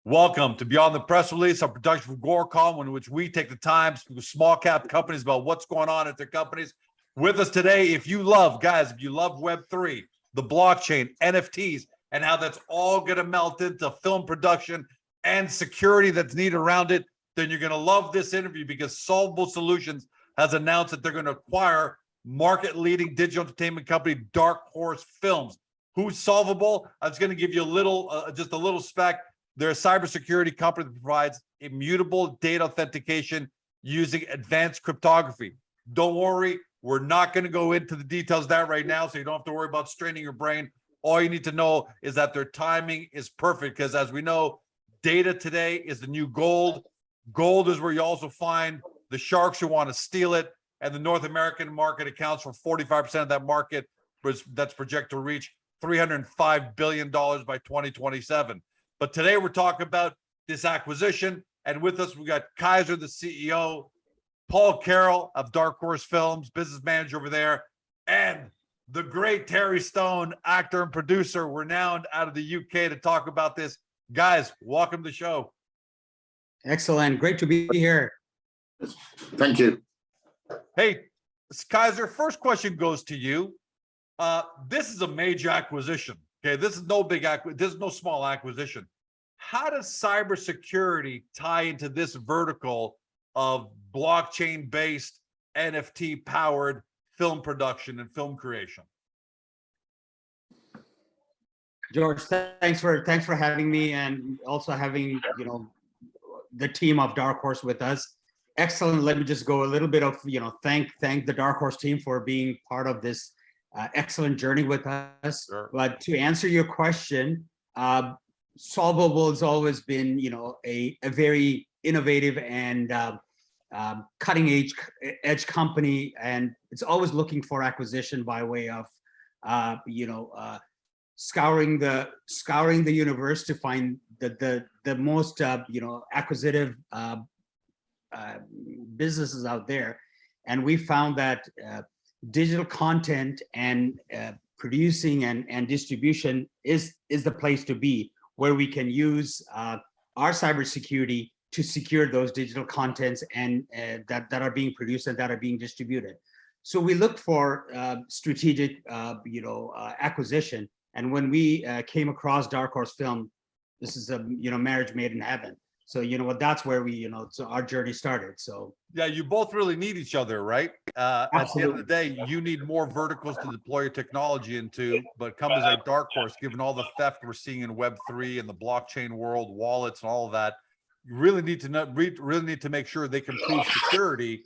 Welcome to Beyond the Press Release, a production from Gorecom, in which we take the time to speak with small cap companies about what's going on at their companies. With us today, if you love Web3, the blockchain, NFTs, and how that's all going to melt into film production and security that's needed around it, then you're going to love this interview, because SoLVBL Solutions has announced that they're going to acquire market-leading digital entertainment company Darkhorse Films. Who's SoLVBL? I was going to give you a little, just a little spec. They're a cybersecurity company that provides immutable data authentication using advanced cryptography. Don't worry, we're not going to go into the details of that right now, so you don't have to worry about straining your brain. All you need to know is that their timing is perfect, because as we know, data today is the new gold. Gold is where you also find the sharks who want to steal it, and the North American market accounts for 45% of that market, that's projected to reach $305 billion by 2027. But today we're talking about this acquisition, and with us we got Kaiser, the CEO, Paul Carroll of Darkhorse Films, business manager over there, and the great Terry Stone, actor and producer, renowned out of the UK, to talk about this. Guys, welcome to the show. Excellent, great to be here. Thank you. Hey, Kaiser, first question goes to you. This is a major acquisition. Okay, this is no big this is no small acquisition. How does cybersecurity tie into this vertical of blockchain-based, NFT-powered film production and film creation? George, thanks for having me, and also having the team of Darkhorse with us. Excellent. Let me just go a little bit of thank the Darkhorse team for being part of this excellent journey with us. Sure. But to answer your question, SoLVBL has always been a very innovative and cutting edge company, and it's always looking for acquisition by way of scouring the universe to find the most acquisitive businesses out there. And we found that digital content and producing and distribution is the place to be, where we can use our cybersecurity to secure those digital contents and that are being produced and that are being distributed. So we look for strategic acquisition, and when we came across Darkhorse Film, this is a marriage made in heaven. So that's where we so our journey started. So yeah, you both really need each other, right? At the end of the day, you need more verticals to deploy your technology into, but companies like Darkhorse, given all the theft we're seeing in Web3 and the blockchain world, wallets and all of that, you really need to make sure they can prove security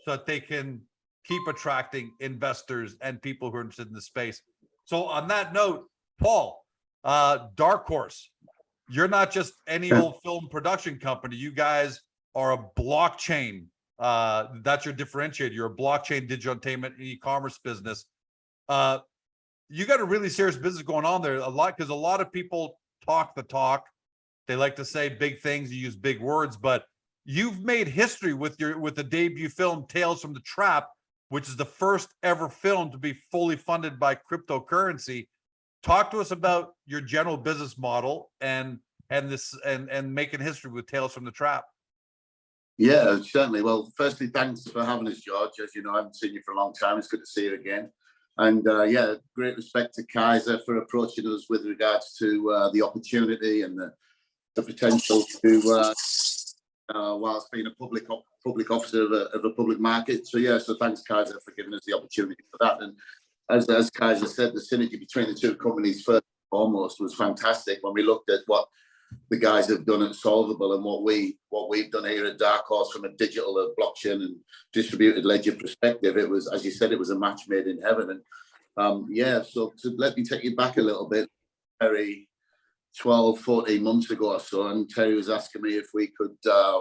so that they can keep attracting investors and people who are interested in the space. So on that note, Paul, Darkhorse, you're not just any old film production company. You guys are a blockchain. That's your differentiator. You're a blockchain digital entertainment and e-commerce business. You got a really serious business going on there. Because a lot of people talk the talk. They like to say big things, you use big words, but you've made history with the debut film Tales from the Trap, which is the first ever film to be fully funded by cryptocurrency. Talk to us about your general business model and making history with Tales from the Trap. Yeah, certainly. Well, firstly, thanks for having us, George. As you know, I haven't seen you for a long time. It's good to see you again. And yeah, great respect to Kaiser for approaching us with regards to the opportunity and the potential to, whilst being a public officer of a public market. So yeah, so thanks, Kaiser, for giving us the opportunity for that. And as Kaiser said, the synergy between the two companies first and foremost was fantastic. When we looked at what the guys have done at SoLVBL and what we've done here at Darkhorse from a digital, blockchain and distributed ledger perspective, it was, as you said, it was a match made in heaven. And yeah, so let me take you back a little bit, Terry, 12, 14 months ago or so, and Terry was asking me if we could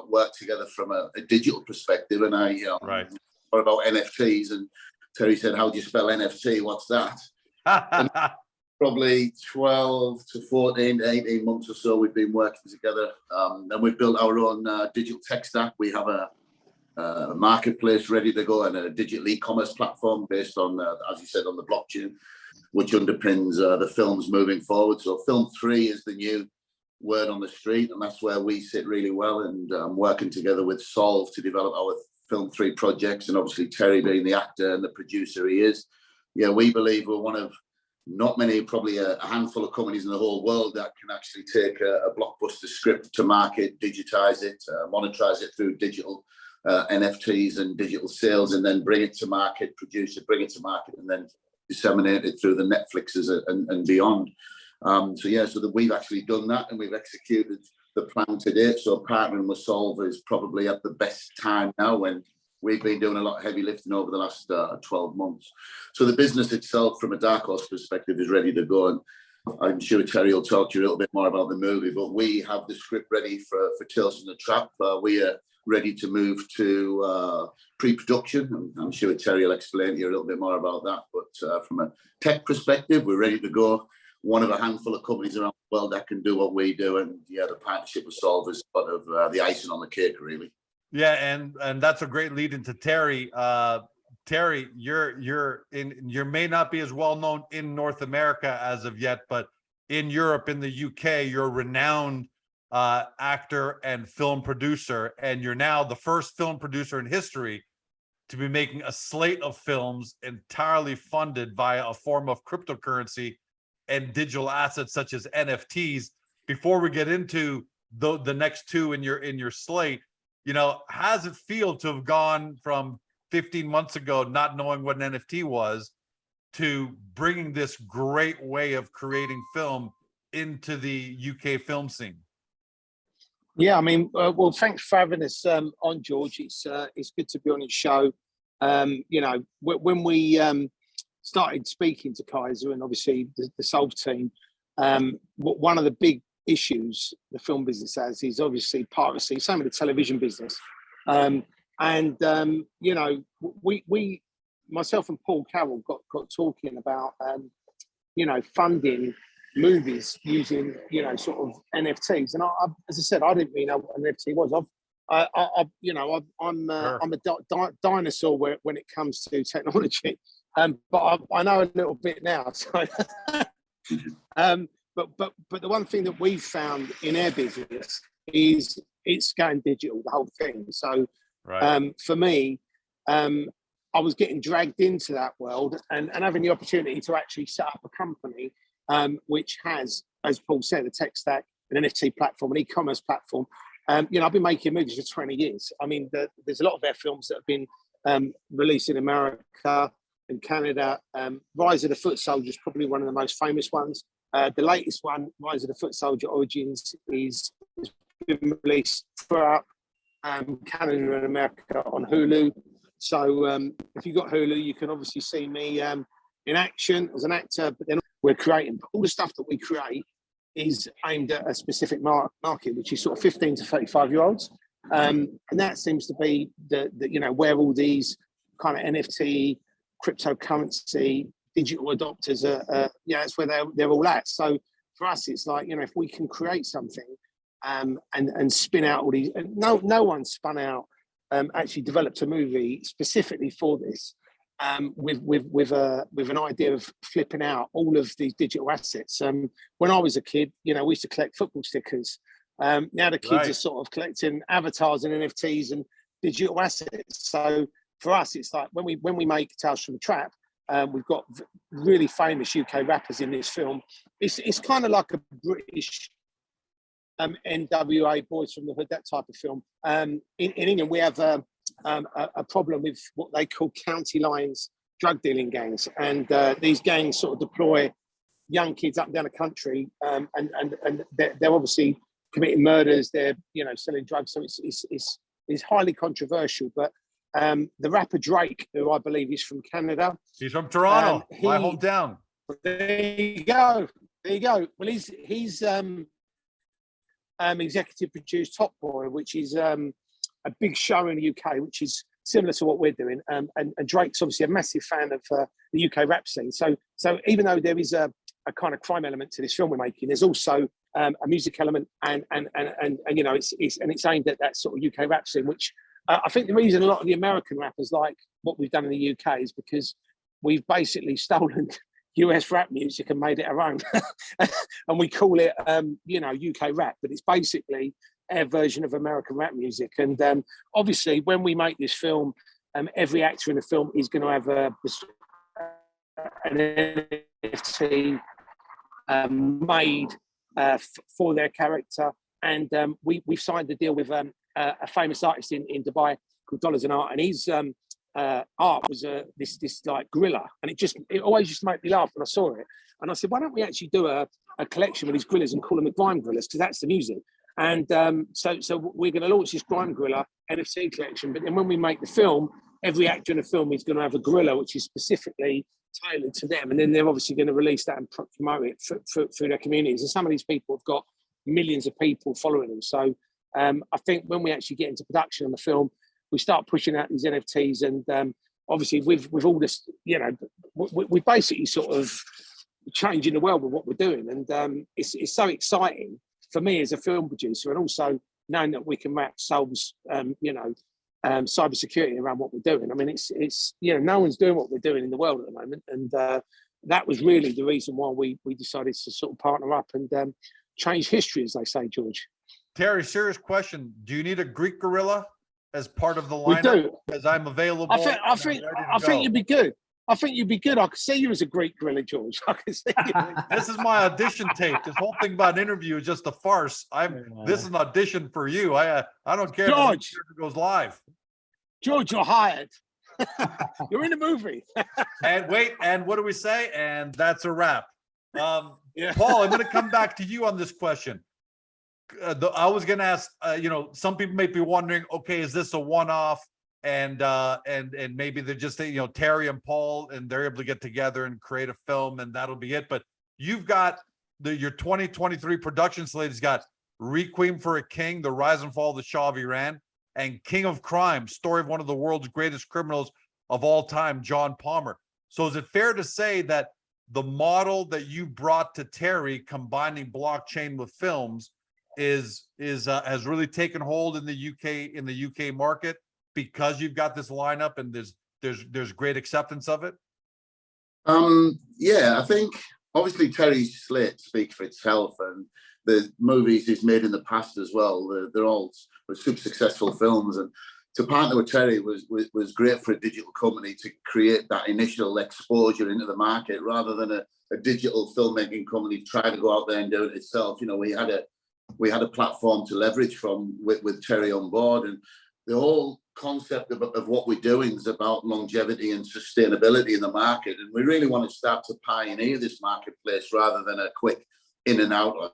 work together from a digital perspective, and I, right, what about NFTs? And Terry said, how do you spell NFT? What's that? And probably 12 to 14 to 18 months or so, we've been working together, and we've built our own digital tech stack. We have a marketplace ready to go and a digital e-commerce platform based on, as you said, on the blockchain, which underpins the films moving forward. So film 3 is the new word on the street, and that's where we sit really well. And working together with SoLV to develop our Film 3 projects, and obviously Terry being the actor and the producer he is. Yeah, we believe we're one of not many, probably a handful of companies in the whole world that can actually take a blockbuster script to market, digitize it, monetize it through digital NFTs and digital sales, and then bring it to market, produce it, bring it to market, and then disseminate it through the Netflixes and beyond. So that we've actually done that, and we've executed the plan to date. So partnering with SoLV is probably at the best time now, when we've been doing a lot of heavy lifting over the last 12 months. So the business itself, from a Darkhorse perspective, is ready to go. And I'm sure Terry will talk to you a little bit more about the movie, but we have the script ready for Tales from the Trap. We are ready to move to pre-production. I'm sure Terry will explain to you a little bit more about that. But from a tech perspective, we're ready to go. One of a handful of companies around the world that can do what we do. And yeah, the partnership with SoLV is sort of the icing on the cake, really. Yeah, and that's a great lead into Terry. Terry, you may not be as well known in North America as of yet, but in Europe, in the UK, you're a renowned actor and film producer, and you're now the first film producer in history to be making a slate of films entirely funded via a form of cryptocurrency and digital assets such as NFTs. Before we get into the next two in your slate, you know, how does it feel to have gone from 15 months ago not knowing what an NFT was to bringing this great way of creating film into the UK film scene? Yeah, I mean, well, thanks for having us on, George. It's good to be on your show. You know, when we started speaking to Kaiser and obviously the SoLV team, one of the big issues the film business has is obviously piracy, same with the television business. You know, we myself and Paul Carroll got talking about, you know, funding movies using, you know, sort of NFTs. And I as I said, I didn't really know what an NFT was. You know, I'm a dinosaur when it comes to technology, but I know a little bit now. So, but the one thing that we've found in our business is it's going digital, the whole thing. So, right. For me, I was getting dragged into that world and having the opportunity to actually set up a company which has, as Paul said, a tech stack, an NFT platform, an e-commerce platform. You know, I've been making movies for 20 years. I mean, there's a lot of our films that have been released in America and Canada. Rise of the Foot Soldier is probably one of the most famous ones. The latest one, Rise of the Foot Soldier Origins, is been released throughout Canada and America on Hulu. So if you've got Hulu, you can obviously see me in action as an actor, but then we're creating. But all the stuff that we create is aimed at a specific market, which is sort of 15 to 35-year-olds. And that seems to be the you know, where all these kind of NFT, cryptocurrency, digital adopters are, yeah, that's where they're all at. So for us, it's like, you know, if we can create something and spin out all these, and no one spun out, actually developed a movie specifically for this, with an idea of flipping out all of these digital assets. When I was a kid, you know, we used to collect football stickers. Now the kids are sort of collecting avatars and NFTs and digital assets. So for us, it's like when we make Tales from the Trap, we've got really famous UK rappers in this film. It's kind of like a British NWA, Boys from the Hood, that type of film. In England, we have a problem with what they call county lines drug dealing gangs, and these gangs sort of deploy young kids up and down the country, and they're obviously committing murders. They're, you know, selling drugs, so it's highly controversial. But the rapper Drake, who I believe is from Canada, he's from Toronto, my hometown. There you go. Well, he's executive produced Top Boy, which is a big show in the UK, which is similar to what we're doing. And Drake's obviously a massive fan of the UK rap scene. So even though there is a kind of crime element to this film we're making, there's also a music element, and you know, it's aimed at that sort of UK rap scene, which I think the reason a lot of the American rappers like what we've done in the UK is because we've basically stolen US rap music and made it our own. And we call it, you know, UK rap, but it's basically our version of American rap music. And obviously, when we make this film, every actor in the film is going to have an NFT made for their character. And we've signed a deal with a famous artist in Dubai called Dollars and Art, and his art was this like gorilla, and it always used to make me laugh when I saw it. And I said, why don't we actually do a collection with these gorillas and call them the grime gorillas, because that's the music. And so we're going to launch this grime gorilla NFT collection. But then when we make the film, every actor in the film is going to have a gorilla which is specifically tailored to them, and then they're obviously going to release that and promote it through their communities. And some of these people have got millions of people following them. So I think when we actually get into production on the film, we start pushing out these NFTs, and obviously with all this, you know, we basically sort of changing the world with what we're doing, and it's so exciting for me as a film producer, and also knowing that we can wrap SoLV's, you know, cybersecurity around what we're doing. I mean, it's you know, no one's doing what we're doing in the world at the moment, and that was really the reason why we decided to sort of partner up and change history, as they say, George. Terry, serious question: do you need a Greek gorilla as part of the lineup? We do, because I'm available. I think you'd be good. I think you'd be good. I could see you as a Greek gorilla, George. I can see you. This is my audition tape. This whole thing about an interview is just a farce. This is an audition for you. I don't care George, if it goes live. George, you're hired. You're in the movie. And wait, and what do we say? And that's a wrap. Yeah. Paul, I'm going to come back to you on this question. I was going to ask, you know, some people may be wondering, okay, is this a one-off? And maybe they're just, you know, Terry and Paul, and they're able to get together and create a film, and that'll be it. But you've got your 2023 production slate has got Requiem for a King, The Rise and Fall of the Shah of Iran, and King of Crime, story of one of the world's greatest criminals of all time, John Palmer. So is it fair to say that the model that you brought to Terry, combining blockchain with films, has really taken hold in the UK market, because you've got this lineup and there's great acceptance of it? Yeah, I think obviously Terry's slate speaks for itself, and the movies he's made in the past as well, they're all super successful films. And to partner with Terry was great for a digital company to create that initial exposure into the market, rather than a digital filmmaking company try to go out there and do it itself. You know, we had a platform to leverage from with Terry on board, and the whole concept of what we're doing is about longevity and sustainability in the market. And we really want to start to pioneer this marketplace rather than a quick in and out.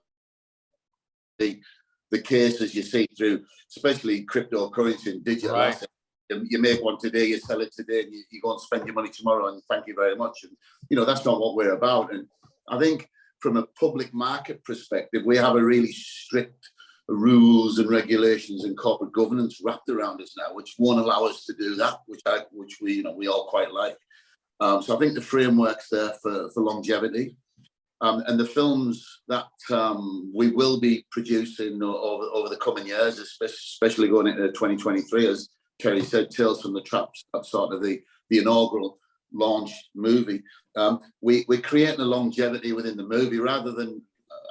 The cases you see through, especially cryptocurrency and digital assets. You make one today, you sell it today, and you go and spend your money tomorrow, and thank you very much. And, you know, that's not what we're about. And I think from a public market perspective, we have a really strict rules and regulations and corporate governance wrapped around us now, which won't allow us to do that, which we, you know, we all quite like. So I think the framework's there for longevity. And the films that we will be producing over the coming years, especially going into 2023, as Terry said, Tales from the Traps, that's sort of the inaugural launch movie. We're creating a longevity within the movie, rather than,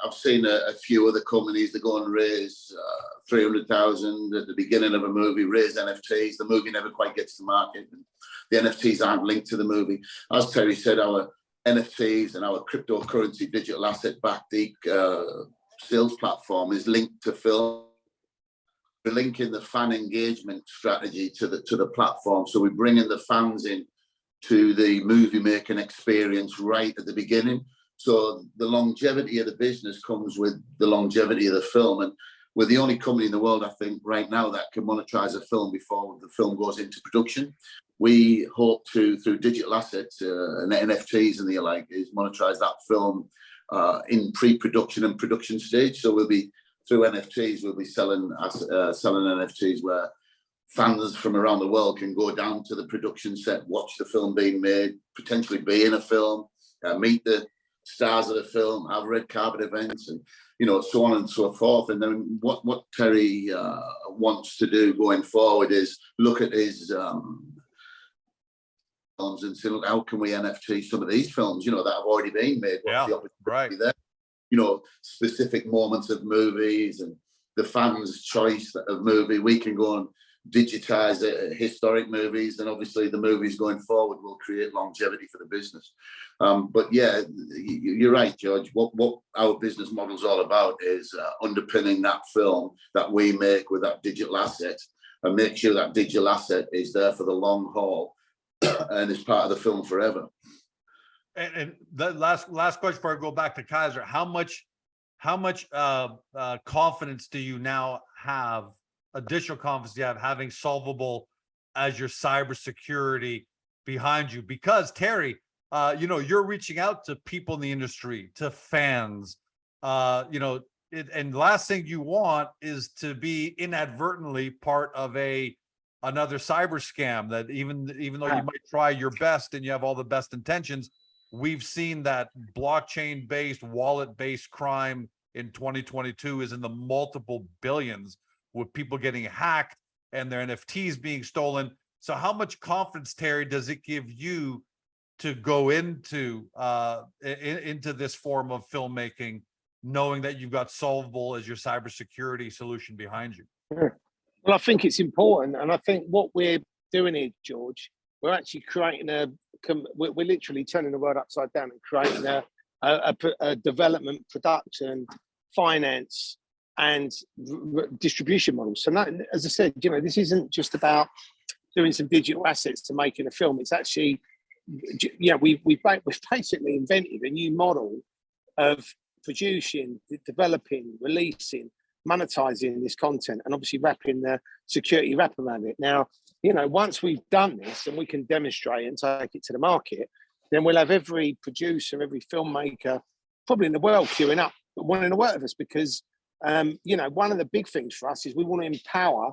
I've seen a few other companies that go and raise 300,000 at the beginning of a movie, raise NFTs. The movie never quite gets to market. And the NFTs aren't linked to the movie. As Terry said, our NFTs and our cryptocurrency digital asset-backed sales platform is linked to film. We're linking the fan engagement strategy to the platform. So we're bringing the fans in to the movie making experience right at the beginning. So the longevity of the business comes with the longevity of the film. And we're the only company in the world, I think, right now that can monetize a film before the film goes into production. We hope to, through digital assets and NFTs and the like, is monetize that film in pre-production and production stage. So we'll be, through NFTs, we'll be selling NFTs where fans from around the world can go down to the production set, watch the film being made, potentially be in a film, meet the stars of the film, have red carpet events, and, you know, so on and so forth. And then what Terry wants to do going forward is look at his films and say, look, how can we NFT some of these films, you know, that have already been made? What's the opportunity there? You know, specific moments of movies and the fans' choice of movie. We can go and digitize historic movies, and obviously the movies going forward will create longevity for the business. But yeah, you're right, George. What our business model is all about is underpinning that film that we make with that digital asset, and make sure that digital asset is there for the long haul and is part of the film forever. And the last question before I go back to Kaiser, how much confidence do you now have, additional confidence you have having SoLVBL as your cybersecurity behind you? Because Terry, you know, you're reaching out to people in the industry, to fans, you know, and the last thing you want is to be inadvertently part of another cyber scam that even though you might try your best and you have all the best intentions, we've seen that blockchain-based, wallet-based crime in 2022 is in the multiple billions, with people getting hacked and their NFTs being stolen. So how much confidence, Terry, does it give you to go into this form of filmmaking, knowing that you've got SoLVBL as your cybersecurity solution behind you? Well, I think it's important. And I think what we're doing here, George, we're actually creating we're literally turning the world upside down and creating a development, production, finance, and distribution model. So that, as I said, you know, this isn't just about doing some digital assets to making a film. It's actually, you know, we've basically invented a new model of producing, developing, releasing, monetizing this content, and obviously wrapping the security wrap around it. Now, you know, once we've done this and we can demonstrate and take it to the market, then we'll have every producer, every filmmaker probably in the world queuing up, wanting to work with us, because you know, one of the big things for us is we want to empower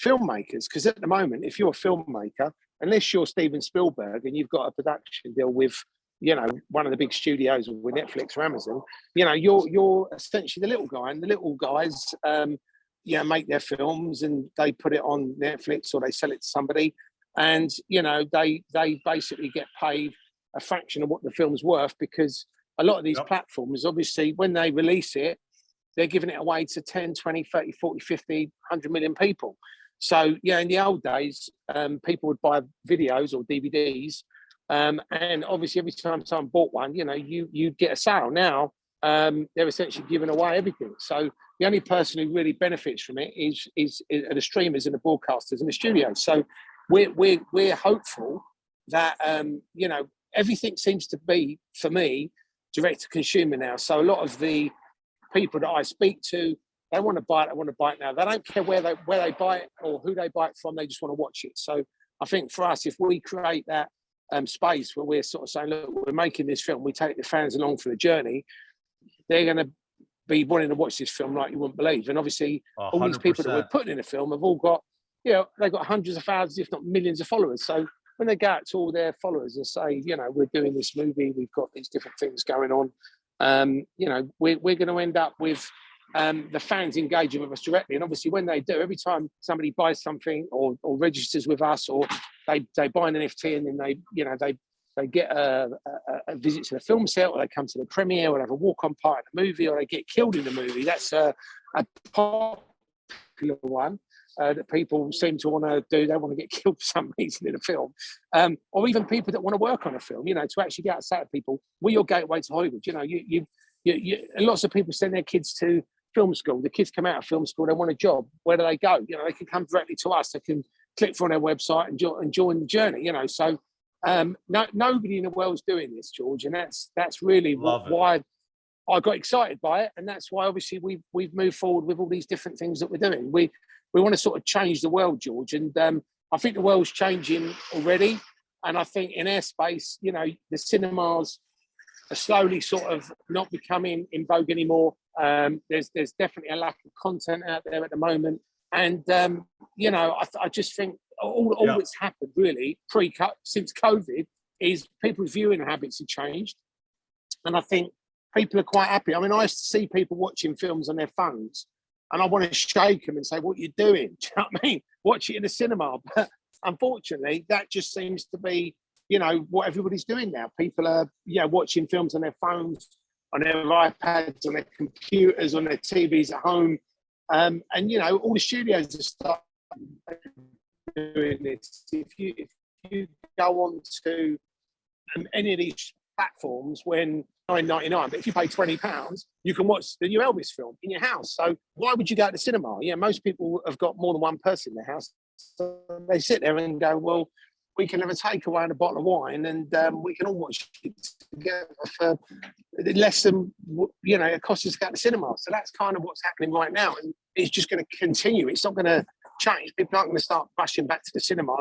filmmakers, because at the moment, if you're a filmmaker, unless you're Steven Spielberg and you've got a production deal with, you know, one of the big studios with Netflix or Amazon, you know, you're essentially the little guy, and the little guys, you know, make their films and they put it on Netflix or they sell it to somebody, and you know, they basically get paid a fraction of what the film's worth, because a lot of these platforms, obviously, when they release it, they're giving it away to 10, 20, 30, 40, 50, 100 million people. So, yeah, in the old days, people would buy videos or DVDs, and obviously every time someone bought one, you know, you'd get a sale. Now, they're essentially giving away everything. So the only person who really benefits from it is the streamers and the broadcasters and the studios. So we're hopeful that, you know, everything seems to be, for me, direct to consumer now. So a lot of the people that I speak to, they want to buy it now. They don't care where they buy it or who they buy it from. They just want to watch it. So I think for us, if we create that space where we're sort of saying, look, we're making this film, we take the fans along for the journey, they're going to be wanting to watch this film like you wouldn't believe. And obviously 100%. All these people that we're putting in the film have all got, you know, they've got hundreds of thousands, if not millions of followers. So when they go out to all their followers and say, you know, we're doing this movie, we've got these different things going on, you know, we're going to end up with the fans engaging with us directly. And obviously when they do, every time somebody buys something or registers with us, or they buy an NFT and then they get a visit to the film set, or they come to the premiere, or they have a walk-on part of the movie, or they get killed in the movie. That's a popular one that people seem to want to do. They want to get killed for some reason in a film. Or even people that want to work on a film, you know, to actually get outside of people. We're your gateway to Hollywood. You know, you lots of people send their kids to film school. The kids come out of film school, they want a job. Where do they go? You know, they can come directly to us. They can click from their website and join the journey, you know. So nobody in the world's doing this, George, and that's really why I got excited by it, and that's why obviously we've moved forward with all these different things that we're doing. We want to sort of change the world, George, and I think the world's changing already. And I think in our space, you know, the cinemas are slowly sort of not becoming in vogue anymore. There's definitely a lack of content out there at the moment, and you know, I just think all that's happened really since COVID is people's viewing habits have changed, and I think people are quite happy. I mean, I used to see people watching films on their phones, and I want to shake them and say, "What are you doing?" Do you know what I mean? Watch it in the cinema. But unfortunately, that just seems to be you know, what everybody's doing now. People are, watching films on their phones, on their iPads, on their computers, on their TVs at home. And, you know, all the studios are starting doing this. If you go on to any of these platforms when $9.99, but if you pay £20, you can watch the new Elvis film in your house. So why would you go to the cinema? Yeah, most people have got more than one person in their house. So they sit there and go, well, we can have a takeaway and a bottle of wine, and we can all watch it together for less than, you know, it costs us to go to the cinema. So that's kind of what's happening right now. And it's just going to continue. It's not going to change. People aren't going to start rushing back to the cinema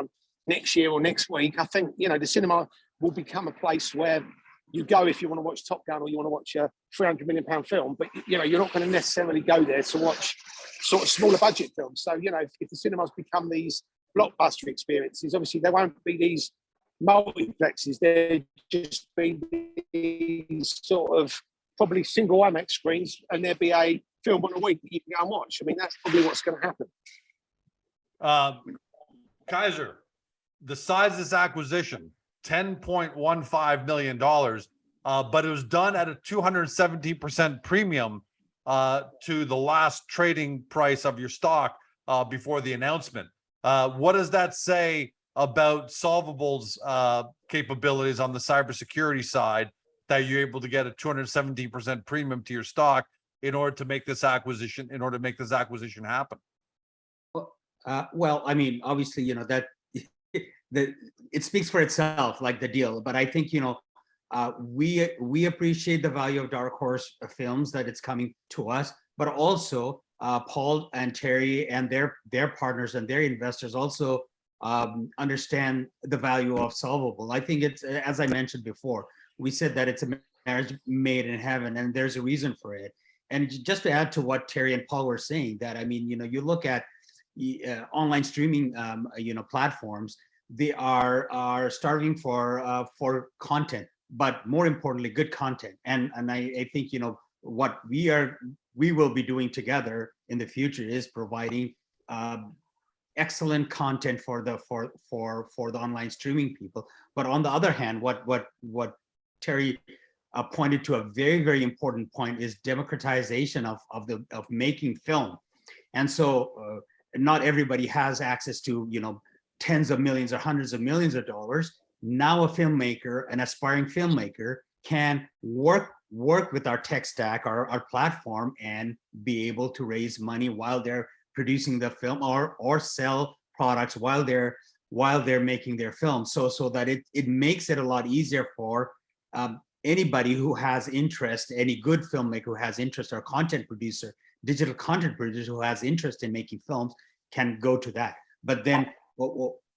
next year or next week. I think, you know, the cinema will become a place where you go if you want to watch Top Gun or you want to watch a £300 million film, but, you know, you're not going to necessarily go there to watch sort of smaller budget films. So, you know, if the cinemas become these blockbuster experiences, obviously there won't be these multiplexes. There just be these sort of probably single IMAX screens, and there'll be a film on a week that you can go and watch. I mean, that's probably what's going to happen. Kaiser, the size of this acquisition, $10.15 million, but it was done at a 217% premium to the last trading price of your stock before the announcement. What does that say about SoLVBL's capabilities on the cybersecurity side, that you're able to get a 217% premium to your stock in order to make this acquisition happen? Well, I mean, obviously, you know, that it speaks for itself, like the deal. But I think, you know, we appreciate the value of Darkhorse Films, that it's coming to us, but also Paul and Terry and their partners and their investors also understand the value of SoLVBL. I think it's, as I mentioned before, we said that it's a marriage made in heaven, and there's a reason for it. And just to add to what Terry and Paul were saying, that, I mean, you know, you look at online streaming, you know, platforms, they are starving for content, but more importantly, good content. And I think, you know, what we will be doing together in the future is providing excellent content for the online streaming people. But on the other hand, what Terry pointed to, a very, very important point, is democratization of making film. And so not everybody has access to, you know, tens of millions or hundreds of millions of dollars. Now a filmmaker, an aspiring filmmaker, can work with our tech stack, our platform, and be able to raise money while they're producing the film, or sell products while they're making their film. So that it makes it a lot easier for anybody who has interest, any good filmmaker who has interest, or content producer, digital content producer who has interest in making films, can go to that. But then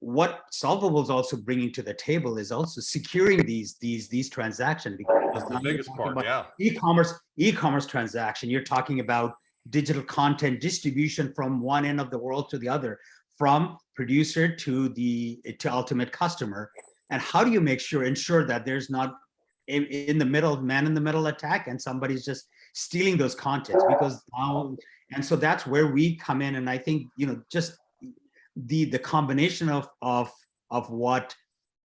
what SoLVBL is also bringing to the table is also securing these transactions, because the biggest part, yeah. E-commerce transaction, you're talking about digital content distribution from one end of the world to the other, from producer to ultimate customer. And how do you ensure that there's not man in the middle attack and somebody's just stealing those contents? Because now, and so that's where we come in. And I think, you know, just the combination of what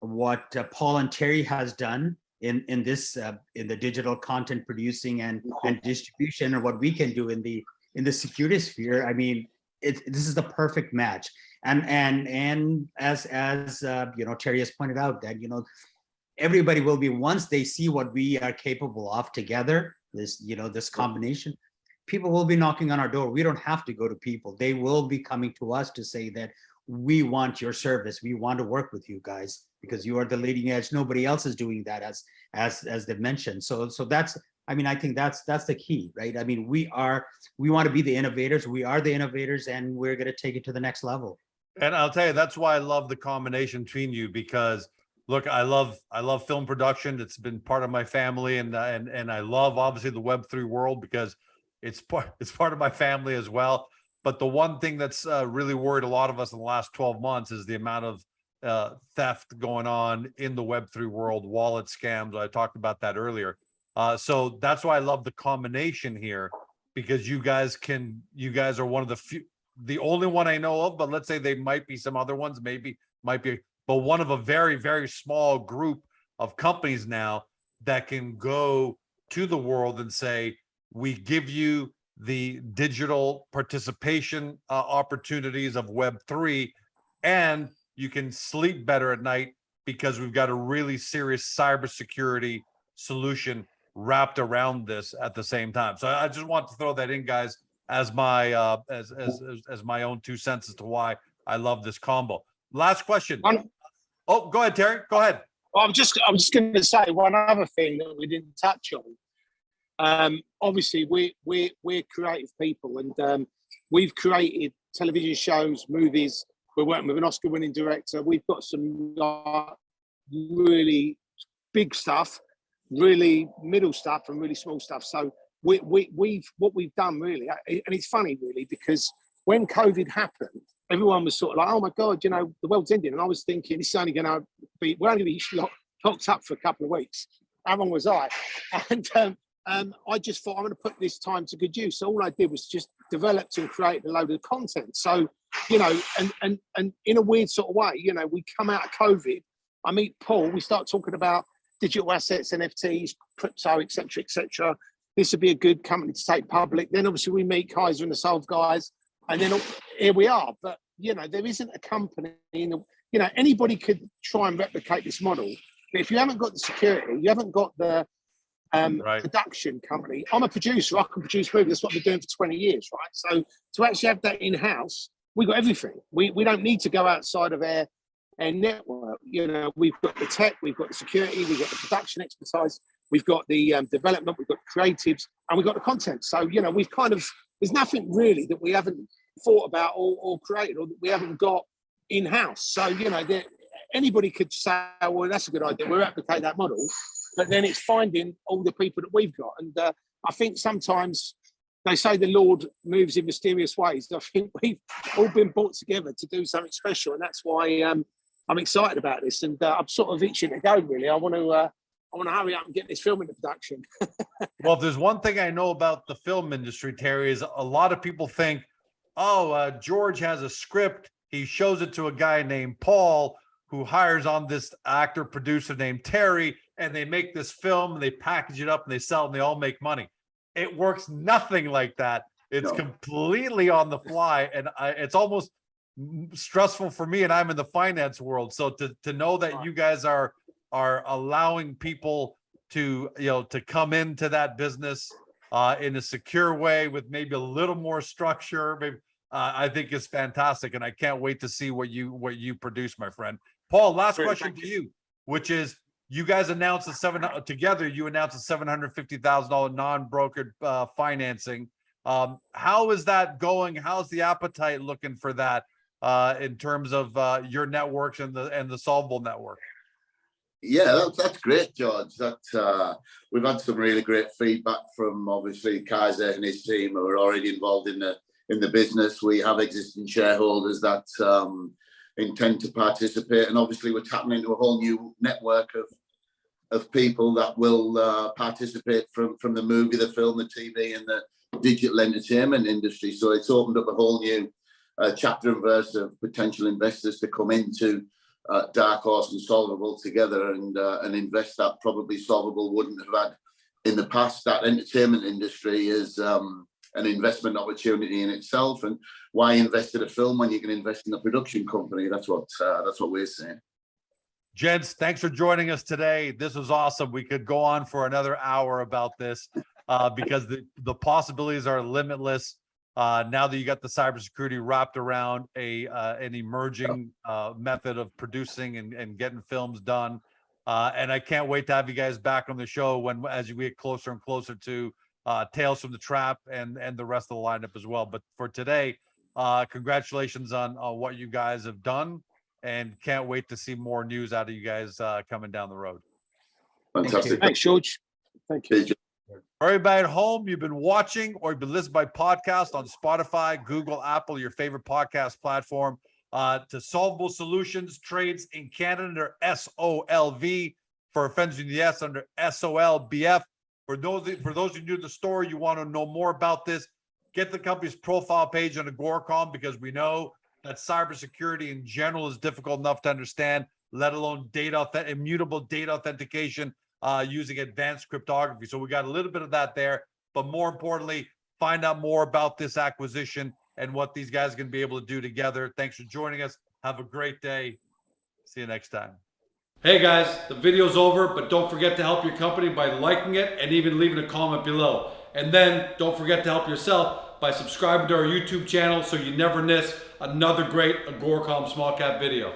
Paul and Terry has done in the digital content producing and distribution, and what we can do in the security sphere, I mean, this is the perfect match. And as you know, Terry has pointed out, that, you know, everybody will be, once they see what we are capable of together, this combination, people will be knocking on our door. We don't have to go to people. They will be coming to us to say that we want your service. We want to work with you guys because you are the leading edge. Nobody else is doing that, as they've mentioned. So that's, I mean, I think that's the key, right? I mean, we want to be the innovators. We are the innovators, and we're going to take it to the next level. And I'll tell you, that's why I love the combination between you, because look, I love film production. It's been part of my family, and I love, obviously, the Web3 world, because it's part of my family as well. But the one thing that's really worried a lot of us in the last 12 months is the amount of theft going on in the Web3 world, wallet scams. I talked about that earlier. So that's why I love the combination here, because you guys are one of the only one I know of, but let's say they might be some other ones, might be but one of a very, very small group of companies now that can go to the world and say, we give you the digital participation opportunities of Web3, and you can sleep better at night because we've got a really serious cybersecurity solution wrapped around this at the same time. So I just want to throw that in, guys, as my as my own 2 cents as to why I love this combo. Last question. Oh, go ahead, Terry. Go ahead. Well, I'm just going to say one other thing that we didn't touch on. Obviously, we're creative people, and we've created television shows, movies. We're working with an Oscar-winning director. We've got some really big stuff, really middle stuff, and really small stuff. So what we've done really, and it's funny really, because when COVID happened, everyone was sort of like, oh my God, you know, the world's ending. And I was thinking, this is only going to be, we're only going to be locked up for a couple of weeks. How long was I? And I just thought, I'm going to put this time to good use. So all I did was just developed and created a load of content. So, you know, and in a weird sort of way, you know, we come out of COVID, I meet Paul, we start talking about digital assets, NFTs, crypto, et cetera, this would be a good company to take public. Then obviously we meet Kaiser and the SoLV guys, and then here we are. But, you know, there isn't a company, you know, anybody could try and replicate this model. But if you haven't got the security, you haven't got the production company. I'm a producer, I can produce movies. That's what I've been doing for 20 years, right? So to actually have that in-house, we've got everything. We don't need to go outside of our network. You know, we've got the tech, we've got the security, we've got the production expertise, we've got the development, we've got creatives, and we've got the content. So, you know, we've kind of, there's nothing really that we haven't thought about or created, or that we haven't got in-house. So, you know, anybody could say, well, that's a good idea, we'll replicate that model. But then it's finding all the people that we've got. And I think sometimes they say the Lord moves in mysterious ways. I think we've all been brought together to do something special. And that's why I'm excited about this. And I'm sort of itching to go, really. I want to hurry up and get this film into production. Well, if there's one thing I know about the film industry, Terry, is a lot of people think, oh, George has a script. He shows it to a guy named Paul, who hires on this actor producer named Terry, and they make this film, and they package it up, and they sell it, and they all make money. It works nothing like that. It's completely on the fly, and it's almost stressful for me, and I'm in the finance world. So to know that you guys are allowing people to, you know, to come into that business in a secure way with maybe a little more structure, maybe, I think is fantastic, and I can't wait to see what you produce, my friend. Paul, last question to you, which is, you guys announced you announced a $750,000 non-brokered financing. How is that going? How's the appetite looking for that in terms of your networks and the SoLVBL network? Yeah, that's great, George. That we've had some really great feedback from obviously Kaiser and his team who are already involved in the business. We have existing shareholders that intend to participate, and obviously we're tapping into a whole new network of people that will participate from the movie, the film, the TV, and the digital entertainment industry. So it's opened up a whole new chapter and verse of potential investors to come into Darkhorse and SoLVBL together and invest that probably SoLVBL wouldn't have had in the past. That entertainment industry is an investment opportunity in itself, and why invest in a film when you can invest in a production company? That's what we're saying. Gents, thanks for joining us today. This was awesome. We could go on for another hour about this because the possibilities are limitless. Now that you got the cybersecurity wrapped around an emerging method of producing and getting films done. And I can't wait to have you guys back on the show as we get closer and closer to Tales from the Trap and the rest of the lineup as well. But for today, congratulations on what you guys have done, and can't wait to see more news out of you guys coming down the road. Fantastic. Thanks, George. Thank you. For everybody at home, you've been watching or you've been listening by podcast on Spotify, Google, Apple, your favorite podcast platform. To SoLVBL Solutions, trades in Canada under SOLV, for offenders in the S under SoLBF. For those who new to the store, you want to know more about this, get the company's profile page on Agoracom, because we know that cybersecurity in general is difficult enough to understand, let alone immutable data authentication using advanced cryptography. So we got a little bit of that there, but more importantly, find out more about this acquisition and what these guys are going to be able to do together. Thanks for joining us. Have a great day. See you next time. Hey guys, the video's over, but don't forget to help your company by liking it and even leaving a comment below. And then don't forget to help yourself by subscribing to our YouTube channel so you never miss another great Agoracom small cap video.